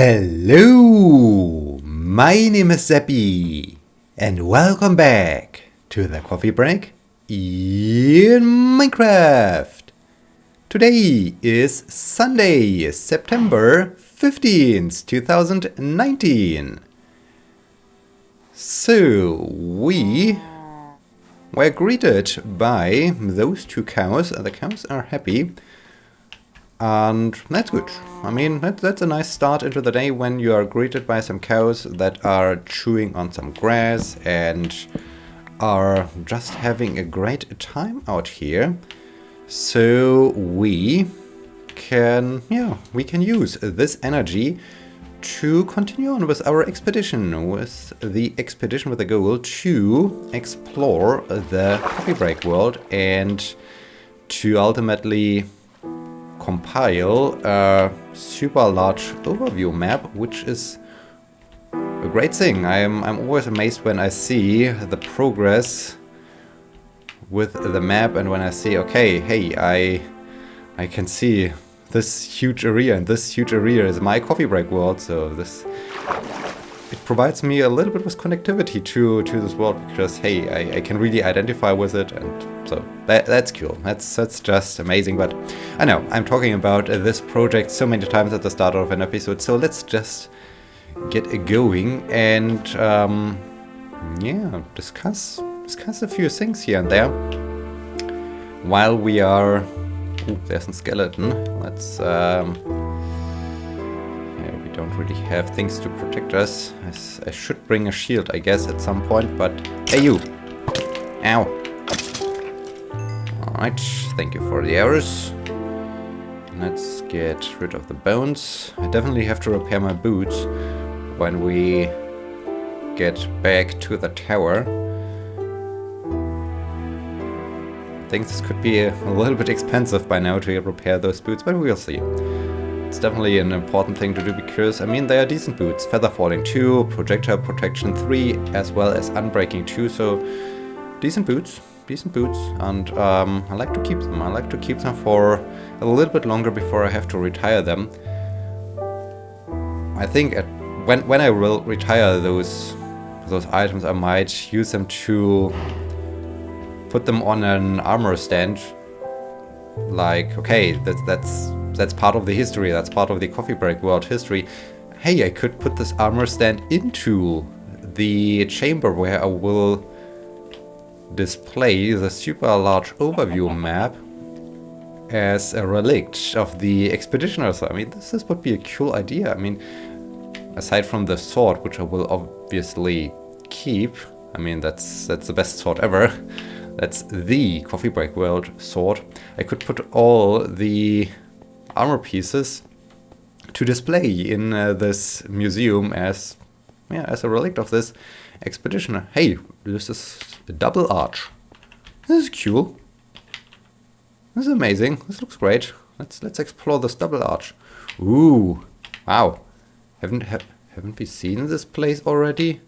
Hello, my name is Sebbi, and welcome back to the coffee break in Minecraft. Today is Sunday, September 15th, 2019. So, we were greeted by those two cows. The cows are happy. And that's good. I mean, that's a nice start into the day when you are greeted by some cows that are chewing on some grass and are just having a great time out here. So we can use this energy to continue on with our expedition, with the goal to explore the coffee break world and to ultimately compile a super large overview map, which is a great thing. I'm always amazed when I see the progress with the map and when I see, okay, hey, I can see this huge area, and this huge area is my coffee break world, so it provides me a little bit with connectivity to this world, because hey, I can really identify with it, and so that's cool. That's just amazing. But I know I'm talking about this project so many times at the start of an episode, so let's just get going and discuss a few things here and there while we are. Ooh, there's a skeleton. Let's we don't really have things to protect us. I should bring a shield, I guess, at some point, but hey, you! Ow! Alright, thank you for the arrows. Let's get rid of the bones. I definitely have to repair my boots when we get back to the tower. I think this could be a little bit expensive by now to repair those boots, but we'll see. It's definitely an important thing to do because, I mean, they are decent boots. Feather falling 2, projectile protection 3, as well as unbreaking 2, so decent boots, and I like to keep them. I like to keep them for a little bit longer before I have to retire them. I think when I will retire those items, I might use them to put them on an armor stand. Like, okay, that's part of the history, that's part of the coffee break world history. Hey, I could put this armor stand into the chamber where I will display the super large overview map as a relic of the expeditioners. I mean, this would be a cool idea. I mean, aside from the sword, which I will obviously keep, I mean, that's the best sword ever. That's the coffee break world sword. I could put all the armor pieces to display in this museum as a relic of this expedition. Hey, this is a double arch. This is cool. This is amazing. This looks great. Let's explore this double arch. Ooh, wow! Haven't we seen this place already?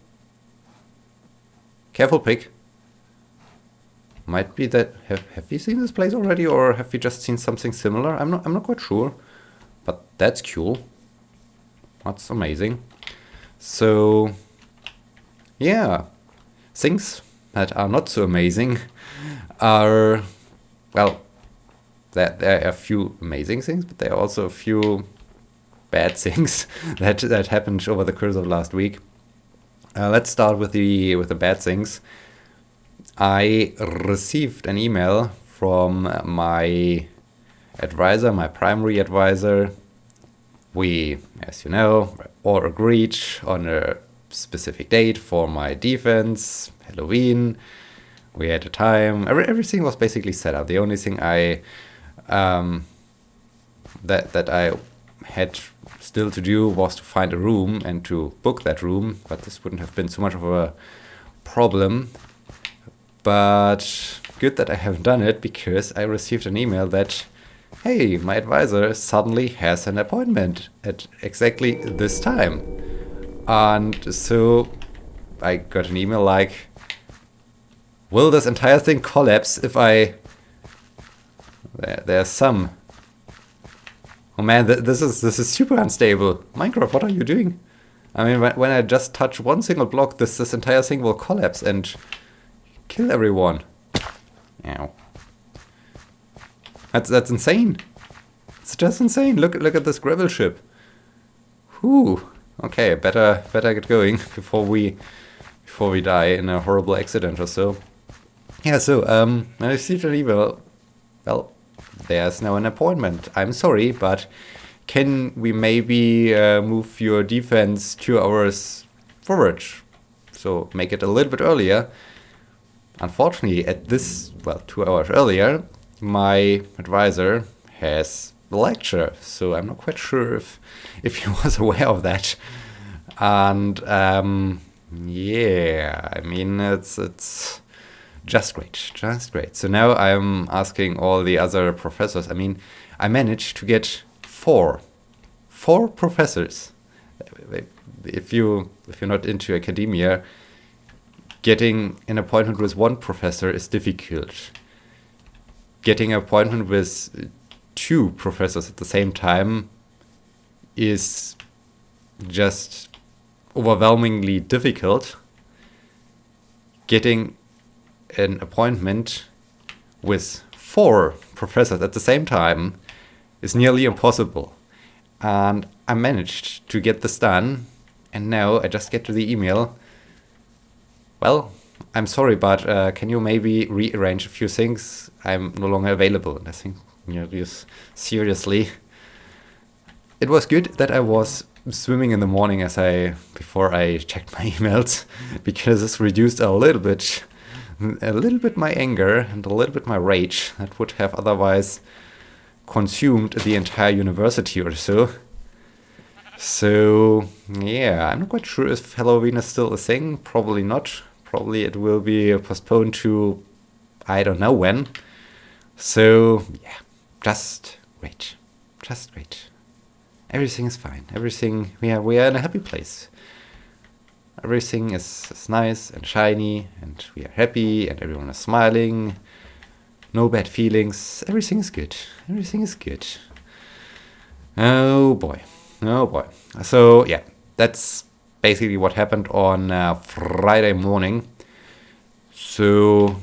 Careful, pig. Might be that have we seen this place already, or have we just seen something similar? I'm not quite sure, but that's cool. That's amazing. So yeah, things that are not so amazing are, well, there are a few amazing things, but there are also a few bad things that happened over the course of last week. Let's start with the bad things. I received an email from my advisor, my primary advisor. We, as you know, all agreed on a specific date for my defense, Halloween. We had a time. Everything was basically set up. The only thing that I had still to do was to find a room and to book that room, but this wouldn't have been so much of a problem. But good that I haven't done it, because I received an email that, hey, my advisor suddenly has an appointment at exactly this time. And so I got an email like, will this entire thing collapse if I... There's some Oh man, this is super unstable. Minecraft, what are you doing? I mean, when I just touch one single block, this entire thing will collapse and kill everyone. Ow. That's insane. It's just insane. Look at this gravel ship. Whew. Okay, better get going before we die in a horrible accident or so. Yeah, so I received an email. Well, there's now an appointment. I'm sorry, but can we maybe move your defense 2 hours forward? So make it a little bit earlier. Unfortunately, at this, 2 hours earlier, my advisor has the lecture, so I'm not quite sure if he was aware of that. And yeah, I mean, it's just great. So now I'm asking all the other professors. I mean, I managed to get four professors. If you're not into academia, getting an appointment with one professor is difficult. Getting an appointment with 2 professors at the same time is just overwhelmingly difficult. Getting an appointment with 4 professors at the same time is nearly impossible. And I managed to get this done, and now I just get to the email. Well, I'm sorry, but can you maybe rearrange a few things? I'm no longer available. And I think, just seriously. It was good that I was swimming in the morning before I checked my emails, because this reduced a little bit my anger and a little bit my rage that would have otherwise consumed the entire university or so. So yeah, I'm not quite sure if Halloween is still a thing. Probably not. Probably it will be postponed to I don't know when. So yeah, just great. Everything is fine. Everything, we are in a happy place. Everything is nice and shiny, and we are happy, and everyone is smiling. No bad feelings. Everything is good. Oh boy. So yeah, that's basically what happened on Friday morning. So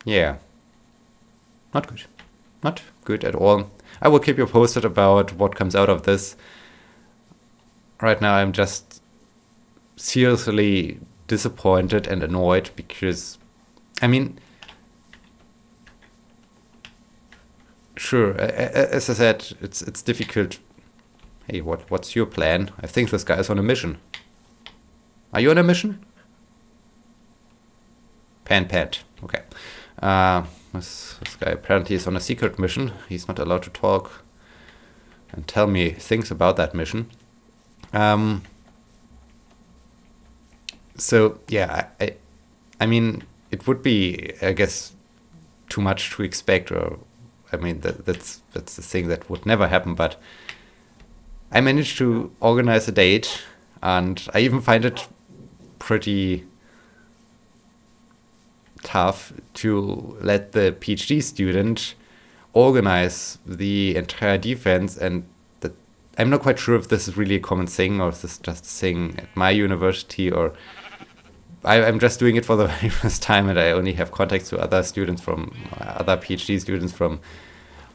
yeah, not good at all. I will keep you posted about what comes out of this. Right now I'm just seriously disappointed and annoyed because, I mean, sure, as I said, it's difficult. Hey, what's your plan? I think this guy is on a mission. Are you on a mission? Pant. Okay. This guy apparently is on a secret mission. He's not allowed to talk and tell me things about that mission. So yeah, I mean, it would be, I guess, too much to expect, or I mean, that's the thing that would never happen. But I managed to organize a date, and I even find it pretty tough to let the PhD student organize the entire defense, and I'm not quite sure if this is really a common thing or if this is just a thing at my university, or I'm just doing it for the very first time, and I only have contacts to other PhD students from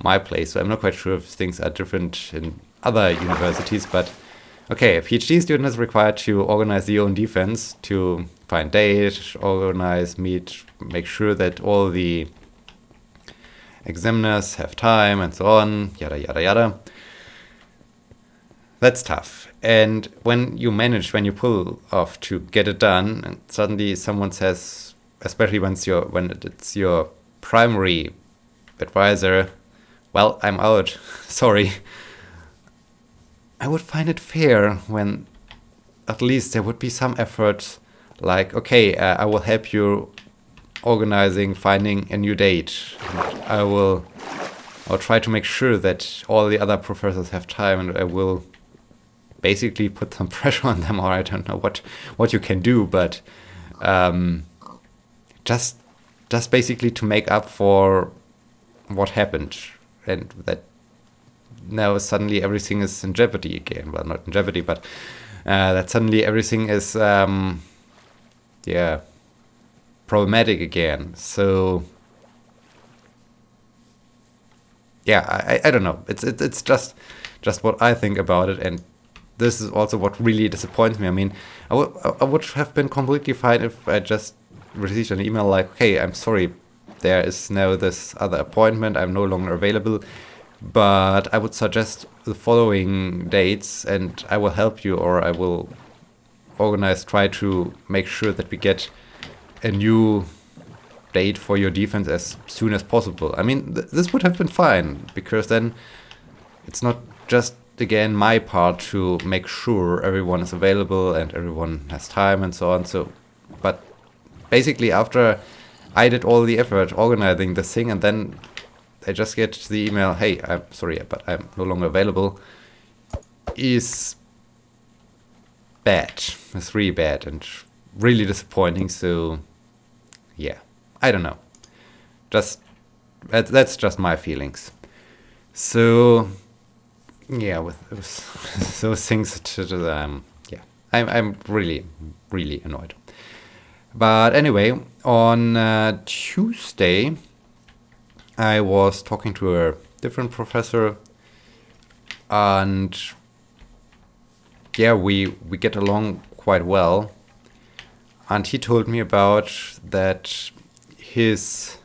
my place, so I'm not quite sure if things are different in other universities. But okay, a PhD student is required to organize their own defense, to find date, organize, meet, make sure that all the examiners have time and so on, yada. That's tough. And when you pull off to get it done, and suddenly someone says, especially when it's your primary advisor, well, I'm out, sorry. I would find it fair when at least there would be some effort, like, okay, I will help you organizing, finding a new date. I'll try to make sure that all the other professors have time, and I will basically put some pressure on them, or I don't know what you can do, but just basically to make up for what happened, and that now suddenly everything is in jeopardy again. Well, not in jeopardy, but that suddenly everything is, yeah, problematic again. So, yeah, I don't know. It's just what I think about it, and this is also what really disappoints me. I mean, I would have been completely fine if I just received an email like, "Hey, I'm sorry, there is now this other appointment. I'm no longer available, but I would suggest the following dates, and I will help you, or I will try to make sure that we get a new date for your defense as soon as possible." I mean, this would have been fine, because then it's not just, again, my part to make sure everyone is available and everyone has time and so on. So, but basically after I did all the effort organizing the thing, and then I just get the email, "Hey, I'm sorry, but I'm no longer available," is bad. It's really bad and really disappointing. So, yeah, I don't know. That's just my feelings. So, yeah, with those things, yeah, I'm really, really annoyed. But anyway, on Tuesday, I was talking to a different professor, and yeah, we get along quite well. And he told me about that his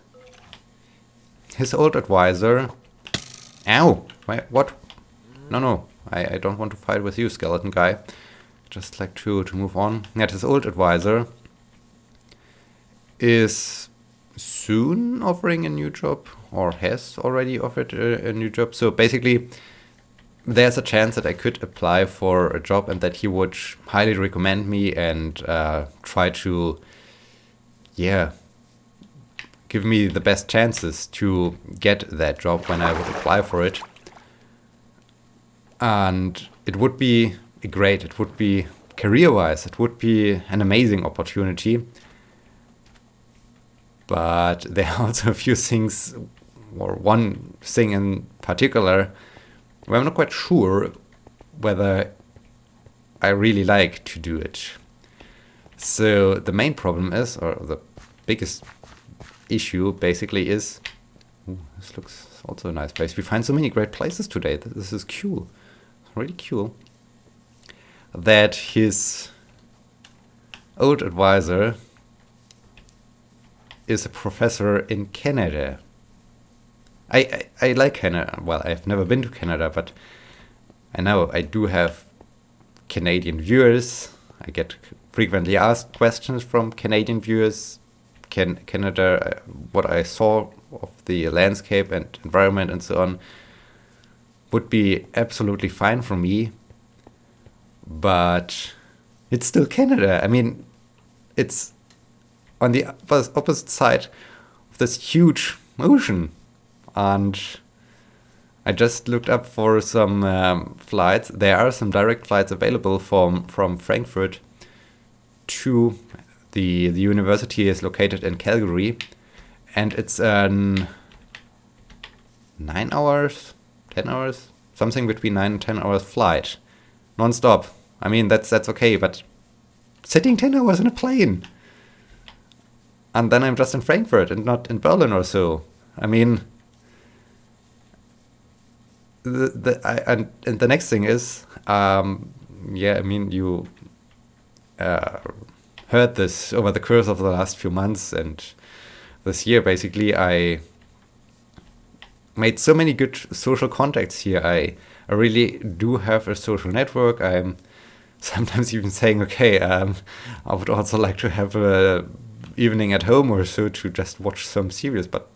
old advisor. Ow! What? No, I don't want to fight with you, skeleton guy. Just like to move on. That his old advisor is soon offering a new job, or has already offered a new job. So basically, there's a chance that I could apply for a job and that he would highly recommend me and try to, yeah, give me the best chances to get that job when I would apply for it. And it would be great. It would be career-wise. It would be an amazing opportunity. But there are also a few things, or one thing in particular, where I'm not quite sure whether I really like to do it. So the main problem is, or the biggest issue basically is, this looks also a nice place. We find so many great places today. This is cool. Really cool. That his old advisor is a professor in Canada. I like Canada. Well, I've never been to Canada, but I know I do have Canadian viewers. I get frequently asked questions from Canadian viewers. Canada, what I saw of the landscape and environment and so on, would be absolutely fine for me. But it's still Canada. I mean, it's on the opposite side of this huge ocean. And I just looked up for some flights. There are some direct flights available from Frankfurt to the university is located in Calgary. And it's 9 hours, 10 hours, something between 9 and 10 hours flight. Non-stop. I mean, that's okay, but sitting 10 hours in a plane. And then I'm just in Frankfurt and not in Berlin or so. I mean, and the next thing is, yeah, I mean, you heard this over the course of the last few months and this year. Basically, I made so many good social contacts here. I really do have a social network. I'm sometimes even saying, okay, I would also like to have a evening at home or so to just watch some series, but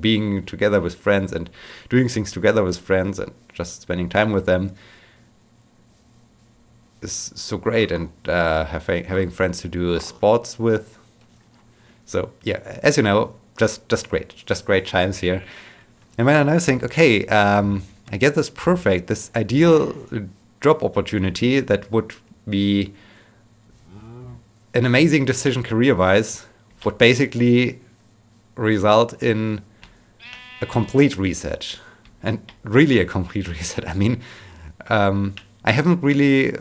being together with friends and doing things together with friends and just spending time with them is so great, and having friends to do sports with. So yeah, as you know, just great times here. And when I now think, okay, I get this perfect, this ideal job opportunity that would be an amazing decision career-wise, would basically result in a complete reset. and really a complete reset. I mean, I haven't really.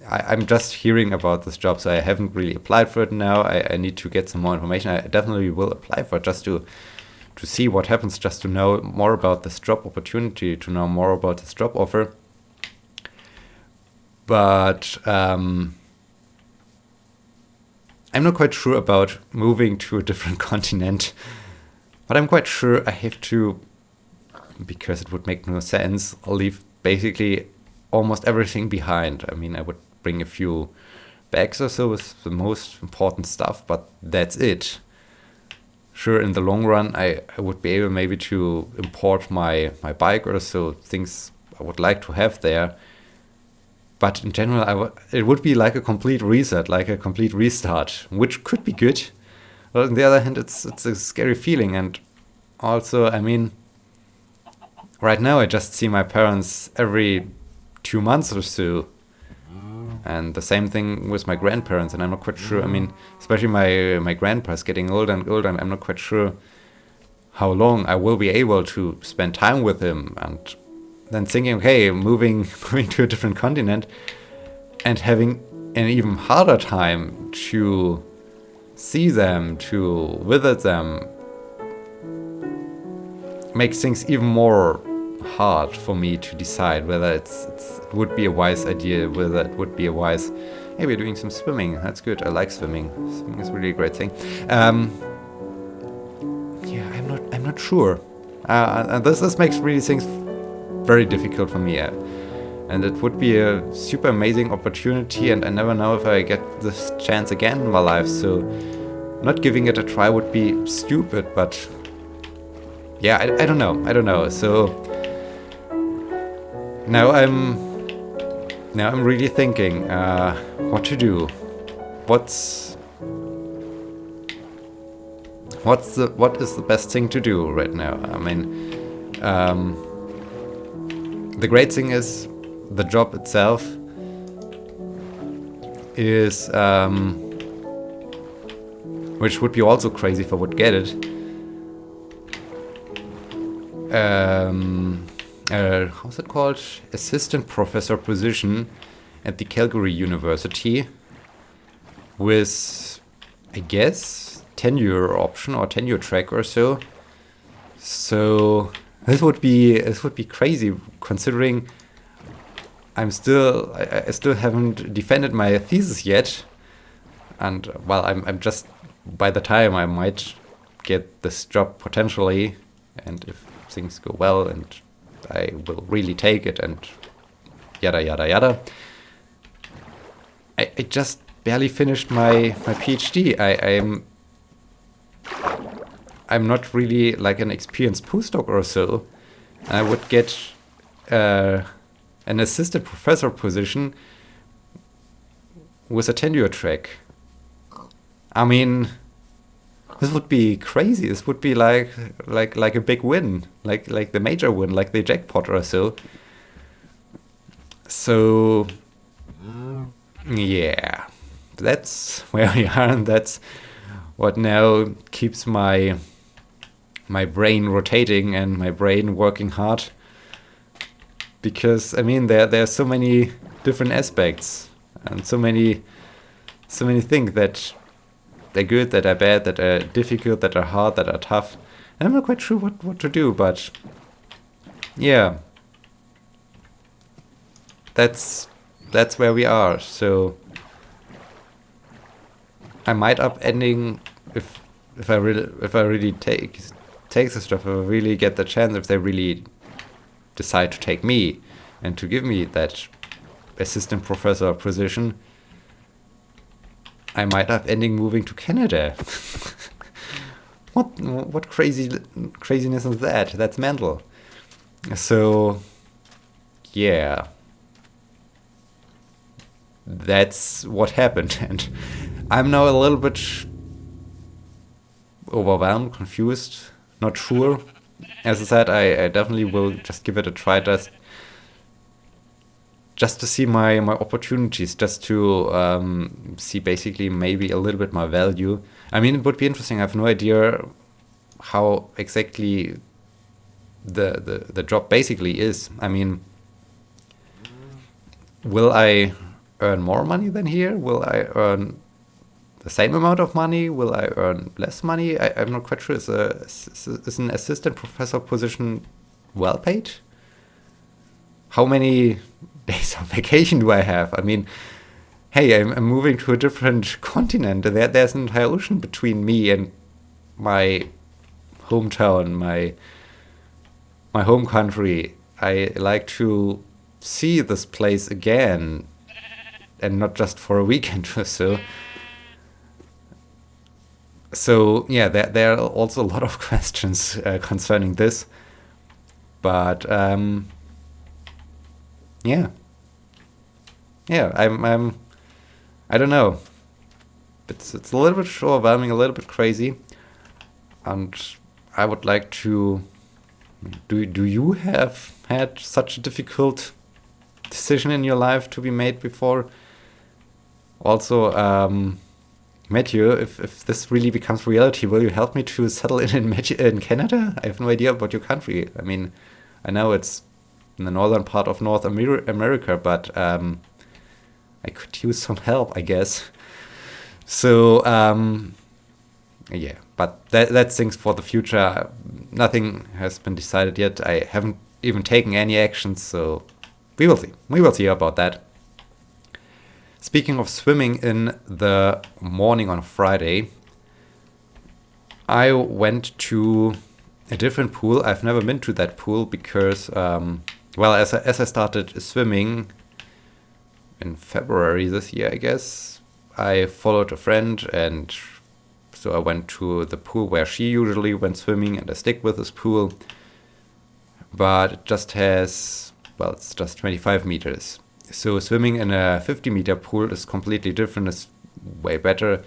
I'm just hearing about this job, so I haven't really applied for it now. I need to get some more information. I definitely will apply for it just to see what happens, just to know more about this job opportunity, to know more about this job offer. But I'm not quite sure about moving to a different continent. But I'm quite sure I have to, because it would make no sense, leave basically almost everything behind. I mean, I would bring a few bags or so with the most important stuff, but that's it. Sure, in the long run, I would be able maybe to import my bike or so, things I would like to have there. But in general, it would be like a complete reset, like a complete restart, which could be good. But on the other hand, it's a scary feeling. And also, I mean, right now I just see my parents every 2 months or so. And the same thing with my grandparents, and I'm not quite sure. I mean, especially my grandpa's getting older and older, and I'm not quite sure how long I will be able to spend time with him. And then thinking, okay, moving to a different continent and having an even harder time to see them, to visit them, makes things even more hard for me to decide whether it would be a wise idea, whether it would be a wise. Hey, we're doing some swimming. That's good. I like swimming. Swimming is really a great thing. Yeah, I'm not sure. And this makes really things very difficult for me. And it would be a super amazing opportunity, and I never know if I get this chance again in my life. So, not giving it a try would be stupid. But yeah, I don't know. So. Now I'm really thinking what to do. What is the best thing to do right now? I mean, the great thing is the job itself is, which would be also crazy if I would get it. How's it called? Assistant professor position at the Calgary University with, I guess, tenure option or tenure track or so. So this would be crazy, considering I still haven't defended my thesis yet, and well, I'm just, by the time I might get this job potentially, and if things go well and I will really take it and yada yada yada. I just barely finished my PhD. I'm not really like an experienced postdoc or so. I would get an assistant professor position with a tenure track. I mean, this would be crazy. This would be like a big win, like the major win, like the jackpot or so. So yeah, that's where we are, and that's what now keeps my brain rotating and my brain working hard. Because I mean, there are so many different aspects and so many things that they're good, that are bad, that are difficult, that are hard, that are tough. And I'm not quite sure what to do, but yeah, that's where we are. So I might up ending if I really take this job, if I really get the chance, if they really decide to take me and to give me that assistant professor position, I might have ending moving to Canada. What craziness is that? That's mental. So yeah, that's what happened, and I'm now a little bit overwhelmed, confused, not sure. As I said, I definitely will just give it a try, just to see my opportunities, just to see basically maybe a little bit my value. I mean, it would be interesting. I have no idea how exactly the job basically is. I mean, will I earn more money than here? Will I earn the same amount of money? Will I earn less money? I'm not quite sure. Is an assistant professor position well paid? How many days of vacation do I have? I mean, hey, I'm moving to a different continent. There's an entire ocean between me and my hometown, my home country. I like to see this place again, and not just for a weekend or so. So yeah, there are also a lot of questions concerning this, but yeah, I don't know. It's a little bit overwhelming, a little bit crazy, and I would like to. Do you have had such a difficult decision in your life to be made before? Also, Matthew, if this really becomes reality, will you help me to settle in Canada? I have no idea about your country. I mean, I know it's in the northern part of North America, but I could use some help, I guess. So, yeah, but that's things for the future. Nothing has been decided yet. I haven't even taken any actions, so we will see. We will see about that. Speaking of swimming in the morning on Friday, I went to a different pool. I've never been to that pool because, well, as I started swimming in February this year, I guess, I followed a friend, and so I went to the pool where she usually went swimming, and I stick with this pool. But it just has, well, it's just 25 meters. So swimming in a 50-meter pool is completely different. It's way better.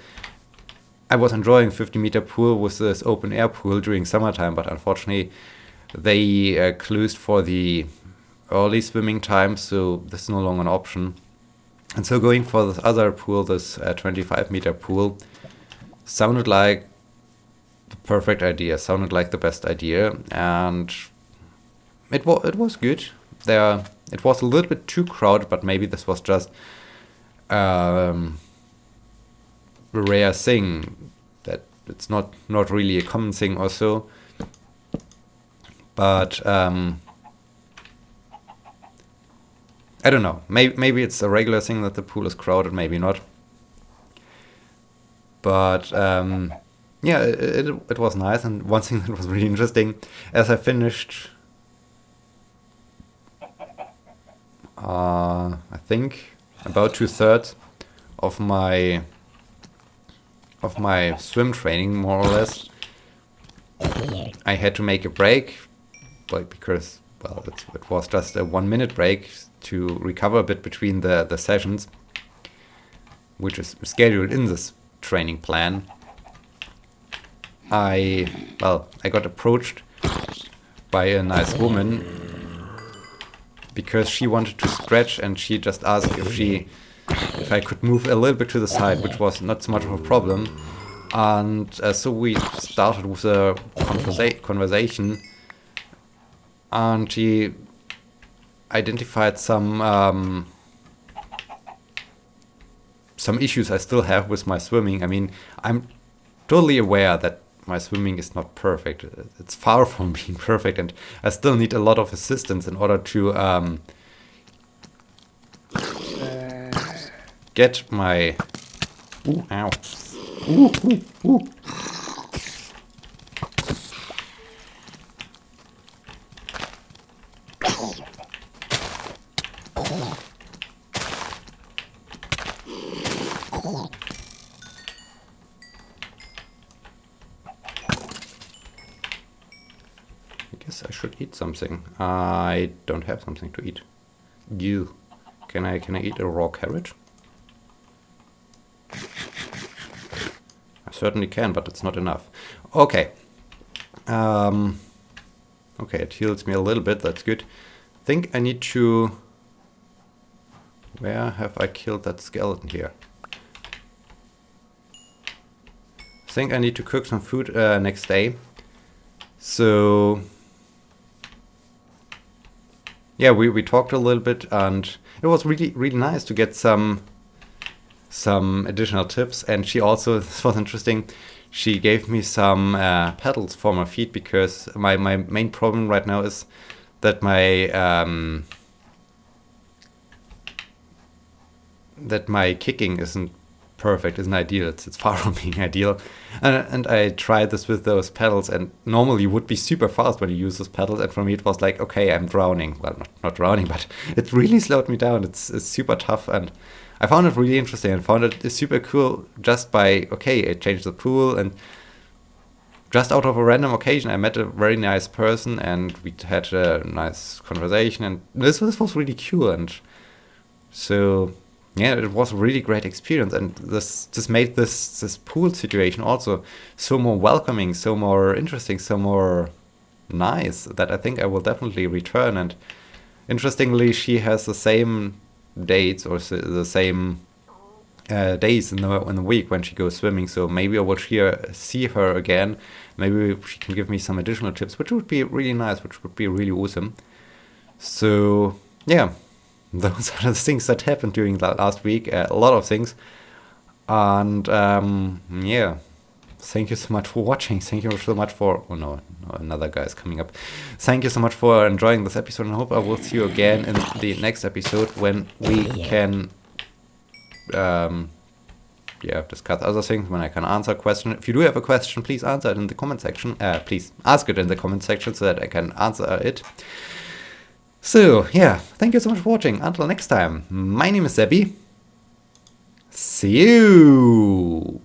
I was enjoying 50-meter pool with this open air pool during summertime, but unfortunately they closed for the early swimming time, so this is no longer an option. And so going for this other pool, this 25-meter pool, sounded like the perfect idea, sounded like the best idea, and it was good. It was a little bit too crowded, but maybe this was just a rare thing, that it's not really a common thing or so. But I don't know. Maybe it's a regular thing that the pool is crowded, maybe not. But yeah, it was nice. And one thing that was really interesting, as I finished, I think about 2/3 of my swim training, more or less, I had to make a break, but because, well, it was just a 1-minute break to recover a bit between the sessions, which is scheduled in this training plan. I got approached by a nice woman because she wanted to stretch, and she just asked if I could move a little bit to the side, which was not so much of a problem. And so we started with a conversation, and she identified some issues I still have with my swimming. I mean, I'm totally aware that my swimming is not perfect. It's far from being perfect, and I still need a lot of assistance in order to get my... Ooh, ow. Ooh, ooh, ooh. I should eat something. I don't have something to eat. You. Can I eat a raw carrot? I certainly can, but it's not enough. Okay. Okay, it heals me a little bit. That's good. I think I need to... Where have I killed that skeleton here? I think I need to cook some food next day. So... yeah, we talked a little bit, and it was really nice to get some additional tips. And she also, this was interesting, she gave me some pedals for my feet, because my main problem right now is that my kicking isn't perfect, isn't ideal. It's far from being ideal. And I tried this with those pedals, and normally you would be super fast when you use those pedals, and for me it was like, okay, I'm drowning. Well, not drowning, but it really slowed me down. It's super tough, and I found it really interesting, and found it super cool just by, okay, I changed the pool, and just out of a random occasion I met a very nice person, and we had a nice conversation, and this was really cool. And so yeah, it was a really great experience, and this made this pool situation also so more welcoming, so more interesting, so more nice, that I think I will definitely return. And interestingly, she has the same dates, or the same days in the week when she goes swimming, so maybe I will see her again. Maybe she can give me some additional tips, which would be really nice, which would be really awesome. So yeah, those are the things that happened during the last week. A lot of things. And yeah, thank you so much for watching. Thank you so much for... Oh no, another guy is coming up. Thank you so much for enjoying this episode, and I hope I will see you again in the next episode, when we can discuss other things, when I can answer a question. If you do have a question, please answer it in the comment section. Please ask it in the comment section so that I can answer it. So, yeah, thank you so much for watching. Until next time, my name is Sebbi. See you!